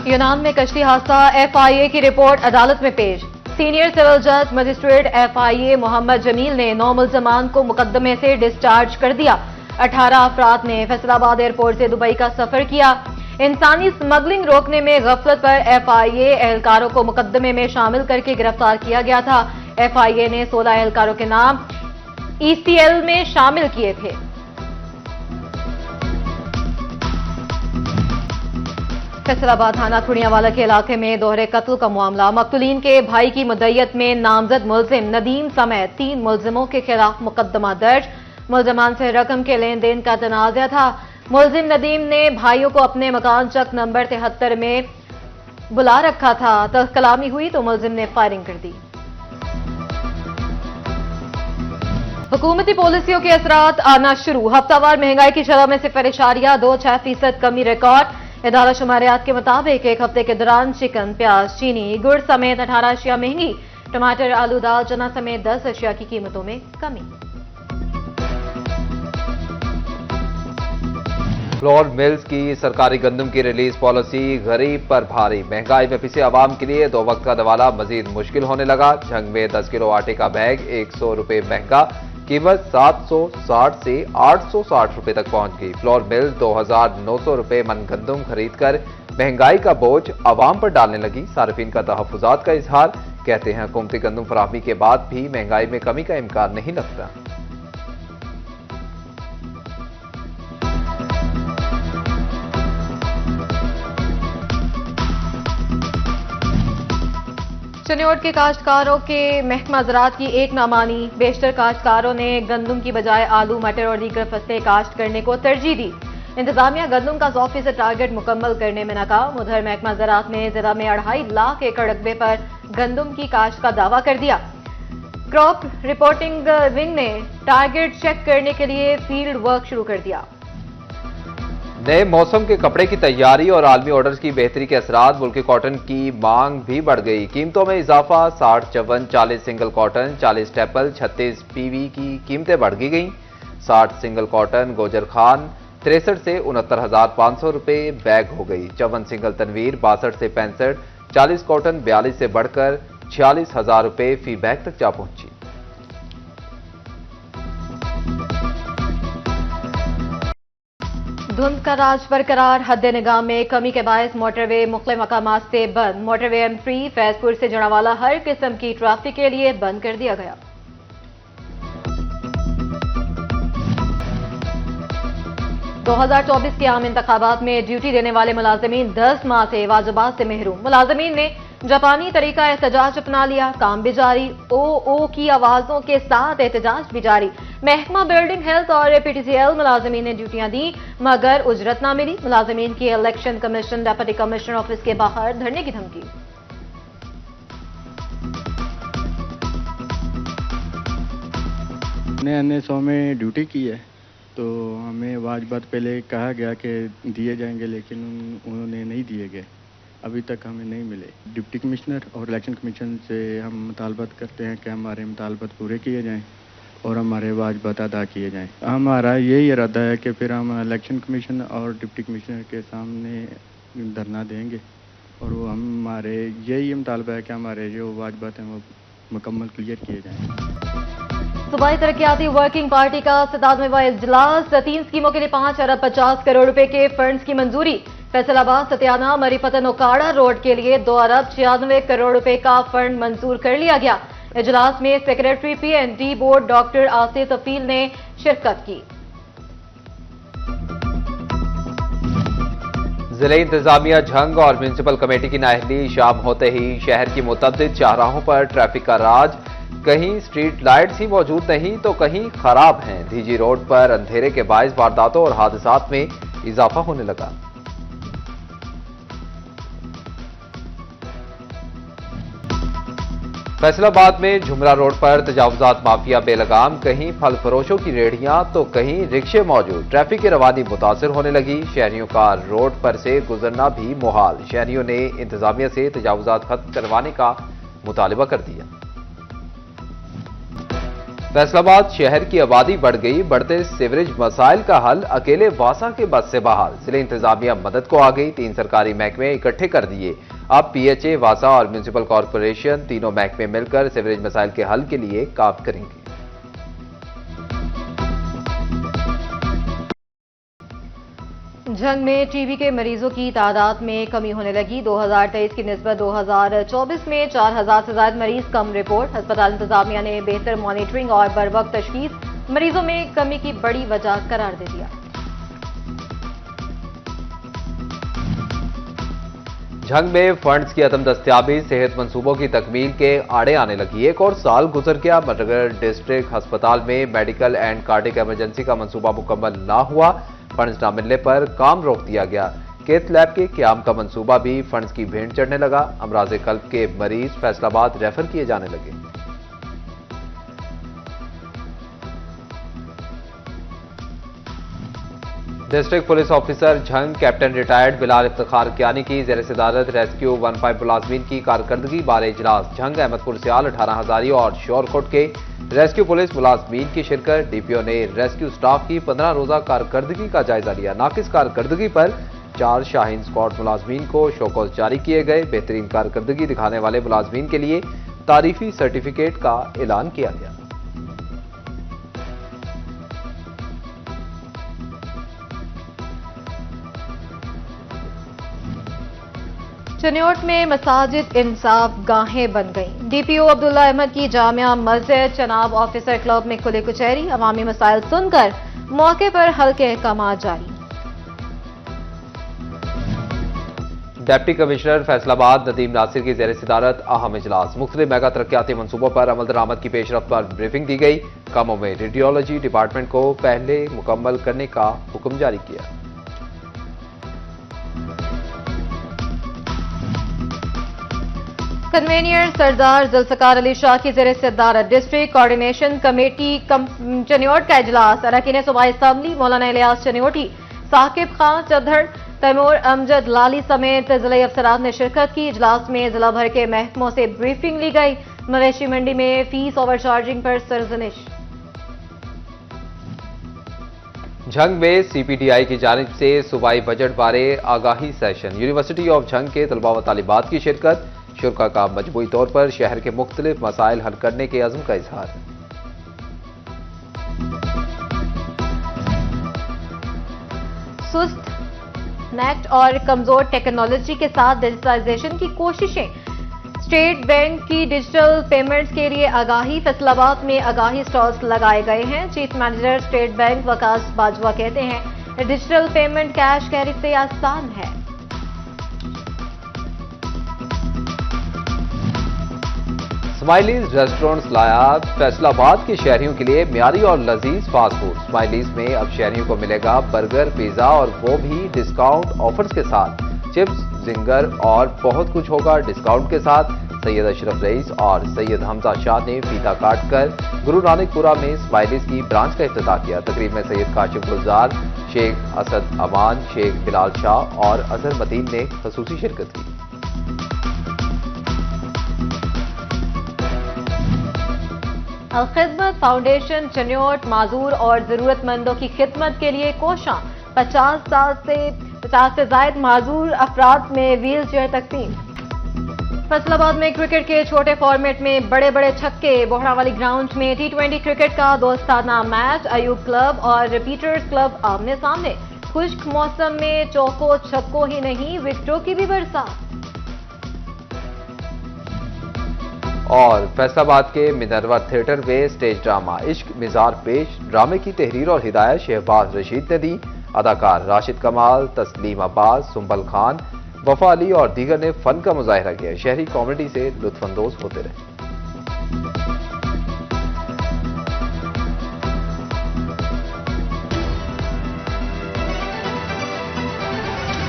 यूनान में कश्ती हादसा, एफआईए की रिपोर्ट अदालत में पेश। सीनियर सिविल जज मजिस्ट्रेट एफआईए मोहम्मद जमील ने 9 मुल्जमान को मुकदमे से डिस्चार्ज कर दिया। 18 अफराद ने फैसलाबाद एयरपोर्ट से दुबई का सफर किया। इंसानी स्मगलिंग रोकने में गफलत पर एफआईए एहलकारों को मुकदमे में शामिल करके गिरफ्तार किया गया था। एफआईए ने 16 एहलकारों के नाम ईसीएल में शामिल किए थे। फैसलाबाद थाना खुड़ियावाला के इलाके में दोहरे कत्ल का मामला। मकतूलीन के भाई की मुद्दईयत में नामजद मुलजिम नदीम समेत 3 मुलजिमों के खिलाफ मुकदमा दर्ज। मुलजमान से रकम के लेन देन का तनाज़ा था। मुलजिम नदीम ने भाइयों को अपने मकान चक नंबर 73 में बुला रखा था। तहकलामी हुई तो मुलजिम ने फायरिंग कर दी। हुकूमती पॉलिसियों के असरात आना शुरू। हफ्तावार महंगाई की शरह में 0.26% कमी रिकॉर्ड। इदारा शुमारियात के मुताबिक एक हफ्ते के दौरान चिकन, प्याज, चीनी, गुड़ समेत 18 अशिया महंगी। टमाटर, आलू, दाल, चना समेत 10 अशिया की कीमतों में कमी। फ्लोर मिल्स की सरकारी गंदम की रिलीज पॉलिसी गरीब पर भारी। महंगाई में पिसे आवाम के लिए 2 वक्त का दवाला मजीद मुश्किल होने लगा। झंग में 10 किलो आटे का बैग 100 रुपए महंगा, कीमत 760 से 860 रुपए तक पहुंच गई। फ्लोर मिल 2900 रुपए मन गंदम खरीद कर महंगाई का बोझ आवाम पर डालने लगी। सार्फिन का तहफ्फुजात का इजहार, कहते हैं हुकूमती गंदम फराहमी के बाद भी महंगाई में कमी का इम्कान नहीं लगता। चनियोट के काश्तकारों के महकमा ज़राअत की एक नामानी। बेशतर काश्तकारों ने गंदम की बजाय आलू, मटर और दीगर फसलें काश्त करने को तरजीह दी। इंतजामिया गंदम का 100% टारगेट मुकम्मल करने में नाकाम। उधर महकमा ज़राअत ने जिला में 2.5 लाख एकड़ रकबे पर गंदम की काश्त का दावा कर दिया। क्रॉप रिपोर्टिंग विंग ने टारगेट चेक करने के लिए फील्ड वर्क शुरू कर दिया। नए मौसम के कपड़े की तैयारी और आलमी ऑर्डर्स की बेहतरी के असरात, मुल्की कॉटन की मांग भी बढ़ गई। कीमतों में इजाफा, 60 चवन, 40 सिंगल कॉटन, 40 स्टेपल, 36 पीवी की कीमतें बढ़ गई। 60 सिंगल कॉटन गोजर खान 63 से 69,500 रुपए बैग हो गई। चवन सिंगल तनवीर 62 से 65, 40 कॉटन 42 से बढ़कर 46,000 रुपए फी बैग तक जा पहुंची। धुंध का राज बरकरार। हद निगाह में कमी के बायस मोटरवे मुख्तलिफ मकामात से बंद। मोटरवे M3 फैजपुर से जनावाला हर किस्म की ट्रैफिक के लिए बंद कर दिया गया। दो 2024 के आम इंतखाबात में ड्यूटी देने वाले मुलाजमीन 10 माह से वाजिबात से महरूम। मुलाजमीन ने जापानी तरीका एहतजाज अपना लिया। काम भी जारी, ओ की आवाजों के साथ एहतजाज भी जारी। महकमा बिल्डिंग, हेल्थ और PTCL मुलाजमीन ने ड्यूटियां दी मगर उजरत ना मिली। मुलाजमीन की election commission, deputy commissioner office के बाहर धरने की धमकी। हमने NSO में ड्यूटी की है तो हमें वाजिबात पहले कहा गया कि दिए जाएंगे, लेकिन उन्होंने नहीं दिए गए, अभी तक हमें नहीं मिले। डिप्टी कमिश्नर और इलेक्शन कमीशन से हम मुतालबत करते हैं कि हमारे मुतालबत पूरे किए जाएं और हमारे वाजिबात अदा किए जाएं। हमारा यही इरादा है कि फिर हम इलेक्शन कमीशन और डिप्टी कमिश्नर के सामने धरना देंगे और वो हमारे यही मुतालबा है कि हमारे जो वाजिबात हैं वो मुकम्मल क्लियर किए जाएँ। सूबाई तरक्याती वर्किंग पार्टी का 57वां इजलास। 3 स्कीमों के लिए 5 अरब 50 करोड़ रुपए के फंड्स की मंजूरी। फैसलाबाद, सत्याना, मरीपतन, ओकाड़ा रोड के लिए 2 अरब 96 करोड़ रुपए का फंड मंजूर कर लिया गया। इजलास में secretary PND board doctor Asif Tafeel ने शिरकत की। जिले इंतजामिया झंग और म्यूनिसिपल कमेटी की नाअहली, शाम होते ही शहर की मुतअद्दिद शाहराहों पर ट्रैफिक का राज। कहीं स्ट्रीट लाइट्स ही मौजूद नहीं तो कहीं खराब हैं। DG रोड पर अंधेरे के बायस वारदातों और हादसात में इजाफा होने लगा। फैसलाबाद में झुमरा रोड पर तजावुजात माफिया बेलगाम। कहीं फल फरोशों की रेहड़ियां तो कहीं रिक्शे मौजूद। ट्रैफिक की रवानी मुतासिर होने लगी। शहरियों का रोड पर से गुजरना भी मुहाल। शहरियों ने इंतजामिया से तजावुजात खत्म करवाने का मुतालबा कर दिया। फैसलाबाद शहर की आबादी बढ़ गई, बढ़ते सीवरेज मसाइल का हल अकेले वासा के बस से बाहर। जिले इंतजामिया मदद को आ गई, 3 सरकारी महकमे इकट्ठे कर दिए। अब पीएचए, वासा और म्युनिसिपल कॉरपोरेशन तीनों महकमे मिलकर सीवरेज मसाइल के हल के लिए काम करेंगे। झंग में टीबी के मरीजों की तादाद में कमी होने लगी। 2023 की निस्बत 2024 में 4000 से ज्यादा मरीज कम रिपोर्ट। अस्पताल इंतजामिया ने बेहतर मॉनिटरिंग और बरवक्त तशखीस मरीजों में कमी की बड़ी वजह करार दे दिया। झंग में फंड्स की अदम दस्तयाबी सेहत मंसूबों की तकमील के आड़े आने लगी। एक और साल गुजर गया मगर डिस्ट्रिक्ट अस्पताल में मेडिकल एंड कार्डिक इमरजेंसी का मंसूबा मुकम्मल ना हुआ। फंड्स न मिलने पर काम रोक दिया गया। केथ लैब के क्याम का मंसूबा भी फंड्स की भेंट चढ़ने लगा। अमराज कल्ब के मरीज फैसलाबाद रेफर किए जाने लगे। District police officer Jhang captain retired Bilal Iftikhar Kiani की जेर सदारत रेस्क्यू 15 मुलाजमीन की कारकर्दगी बारे इजलास। झंग, अहमदपुर सियाल, 18 हजारी और शोरकोट के रेस्क्यू पुलिस मुलाजमीन की शिरकत। डीपीओ ने रेस्क्यू स्टाफ की 15 रोजा कारकर्दगी का जायजा लिया। नाकिस कारकर्दगी पर 4 शाहीन स्क्वाड मुलाजमीन को शोकॉज जारी किए गए। बेहतरीन कारकर्दगी दिखाने वाले मुलाजमीन के लिए तारीफी सर्टिफिकेट का ऐलान किया गया। चनियोट में मसाजिद इंसाफ गाहें बन गईं। डीपीओ अब्दुल्ला अहमद की जामिया मस्जिद चनाब ऑफिसर क्लब में खुली कचहरी। अवामी मसाइल सुनकर मौके पर हल के अहकाम जारी। डिप्टी कमिश्नर फैसलाबाद नदीम नासिर की जेर सदारत अहम इजलास। मुख्तलिफ मेगा तरक्याती मंसूबों पर अमल दरामद की पेशरफ्त पर ब्रीफिंग दी गई। कामों में रेडियोलॉजी डिपार्टमेंट को पहले मुकम्मल करने का हुक्म जारी किया। कन्वेनियर सरदार जुल्फकार अली शाह की जेर सदारत डिस्ट्रिक्ट कोऑर्डिनेशन कमेटी चनियोट का इजलास। अरकान सूबाई असम्बली मौलाना इलियास चनियोटी, साकिब खान चौधर, तैमूर अमजद लाली समेत जिला अफसरान ने शिरकत की। इजलास में जिला भर के महकमों से ब्रीफिंग ली गई। मवेशी मंडी में फीस ओवरचार्जिंग पर सरजनिश। झंग में सीपीडीआई की जानिब से सूबाई बजट बारे आगाही सेशन। यूनिवर्सिटी ऑफ झंग के तलबा व तालिबात की शिरकत। शुरा का मजबूई तौर पर शहर के मुख्तलिफ मसाइल हल करने के अज़्म का इजहार। सुस्त नेट और कमजोर टेक्नोलॉजी के साथ डिजिटलाइजेशन की कोशिशें। स्टेट बैंक की डिजिटल पेमेंट्स के लिए आगाही। फैसलाबाद में आगाही स्टॉल्स लगाए गए हैं। Chief manager state bank Waqas Bajwa कहते हैं डिजिटल पेमेंट कैश कैरी से आसान है। स्माइलीज रेस्टोरेंट्स लाया फैसलाबाद के शहरियों के लिए मियारी और लजीज फास्ट फूड। स्माइलीज में अब शहरियों को मिलेगा बर्गर, पिज्जा और वो भी डिस्काउंट ऑफर्स के साथ। चिप्स, जिंगर और बहुत कुछ होगा डिस्काउंट के साथ। सैयद अशरफ रईस और सैयद हमजा शाह ने फीता काटकर गुरु नानकपुरा में स्माइलीज की ब्रांच का इफ्तिताह किया। तकरीब में सैयद काशिफ गुलजार, शेख असद अमान, शेख बिलाल शाह और अजहर मतीन ने खसूसी शिरकत की। अलखिदमत फाउंडेशन चनियोट माजूर और जरूरतमंदों की खिदमत के लिए कोशां। 50 से जायद माजूर अफराद में व्हील चेयर तकसीम। फैसलाबाद में क्रिकेट के छोटे फॉर्मेट में बड़े बड़े छक्के। बोहरावाली ग्राउंड में T20 क्रिकेट का दोस्ताना मैच। अयूब क्लब और रिपीटर्स क्लब आमने सामने। खुश्क मौसम में चौको छक्कों ही नहीं विकेटों की भी बरसात। और फैसलाबाद के मिनरवा थिएटर में स्टेज ड्रामा इश्क मिजार पेश। ड्रामे की तहरीर और हिदायत शहबाज रशीद ने दी। अदाकार राशिद कमाल, तस्लीम अब्बास, सुंबल खान, वफा अली और दीगर ने फन का मुजाहिरा किया। शहरी कॉमेडी से लुत्फानंदोज होते रहे।